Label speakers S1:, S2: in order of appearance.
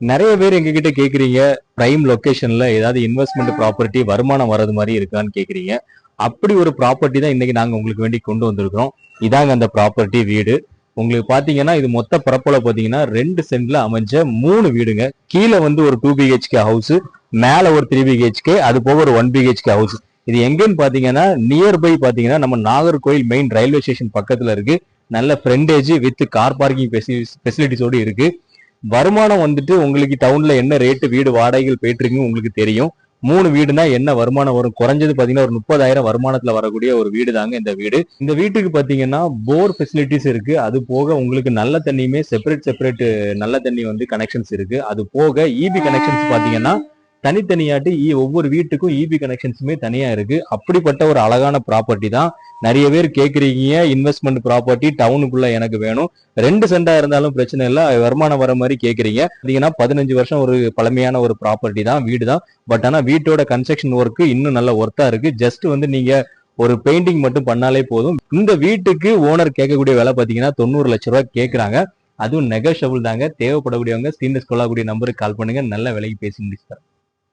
S1: நிறைய பேர் எங்ககிட்ட கேக்குறீங்க, பிரைம் லொகேஷன்ல ஏதாவது இன்வெஸ்ட்மெண்ட் ப்ராப்பர்ட்டி வருமானம் வர்றது மாதிரி இருக்கான்னு கேக்குறீங்க. அப்படி ஒரு ப்ராப்பர்ட்டி தான் இன்னைக்கு நாங்க உங்களுக்கு வேண்டி கொண்டு வந்திருக்கிறோம். இதாங்க அந்த ப்ராப்பர்ட்டி வீடு. உங்களுக்கு பாத்தீங்கன்னா இது மொத்த பரப்பளவு பாத்தீங்கன்னா 2 சென்ட்ல அமைஞ்ச 3 வீடுங்க. கீழே வந்து ஒரு 2 பிஹெச்கே ஹவுஸ், மேல ஒரு 3 பிஹெச்கே, அது போக ஒரு 1 பிஹெச்கே ஹவுஸ். இது எங்கன்னு பாத்தீங்கன்னா நியர்பை பாத்தீங்கன்னா நம்ம நாகர்கோயில் மெயின் ரயில்வே ஸ்டேஷன் பக்கத்துல இருக்கு. நல்ல ஃப்ரண்டேஜ் வித் கார் பார்க்கிங் ஃபெசிலிட்டிஸோடு இருக்கு. வருமானம் வந்துட்டு உங்களுக்கு டவுன்ல என்ன ரேட்டு வீடு வாடகைகள் போயிட்டு இருக்குன்னு உங்களுக்கு தெரியும். 3 வீடுனா என்ன வருமானம் வரும்? குறைஞ்சது பாத்தீங்கன்னா ஒரு 30,000 வருமானத்துல வரக்கூடிய ஒரு வீடு தாங்க இந்த வீடு. இந்த வீட்டுக்கு பாத்தீங்கன்னா போர் ஃபெசிலிட்டிஸ் இருக்கு. அது போக உங்களுக்கு நல்ல தண்ணியுமே செப்பரேட் நல்ல தண்ணி வந்து கனெக்ஷன்ஸ் இருக்கு. அது போக இபி கனெக்ஷன்ஸ் பாத்தீங்கன்னா தனித்தனியாட்டு ஒவ்வொரு வீட்டுக்கும் இபி கனெக்ஷன்ஸுமே தனியா இருக்கு. அப்படிப்பட்ட ஒரு அழகான ப்ராப்பர்ட்டி தான். நிறைய பேர் கேக்குறீங்க, இன்வெஸ்ட்மெண்ட் ப்ராப்பர்ட்டி டவுனுக்குள்ள எனக்கு வேணும், 2 சென்டா இருந்தாலும் பிரச்சனை இல்லை, வருமானம் வர மாதிரி கேக்குறீங்க. பாத்தீங்கன்னா 15 வருஷம் ஒரு பழமையான ஒரு ப்ராப்பர்ட்டி தான், வீடு தான். பட் ஆனா வீட்டோட கன்ஸ்ட்ரக்ஷன் ஒர்க் இன்னும் நல்ல ஒர்த்தா இருக்கு. ஜஸ்ட் வந்து நீங்க ஒரு பெயிண்டிங் மட்டும் பண்ணாலே போதும். இந்த வீட்டுக்கு ஓனர் கேட்கக்கூடிய விலை பாத்தீங்கன்னா 90 லட்சம் ரூபாய் கேட்கறாங்க. அதுவும் நெகோஷியபிள் தாங்க. தேவைப்படக்கூடியவங்க ஸ்கிரீன்ல ஸ்க்ரோல் ஆகக்கூடிய நம்பருக்கு கால் பண்ணுங்க, நல்ல விலைக்கு பேசி முடிச்சு தரேன்.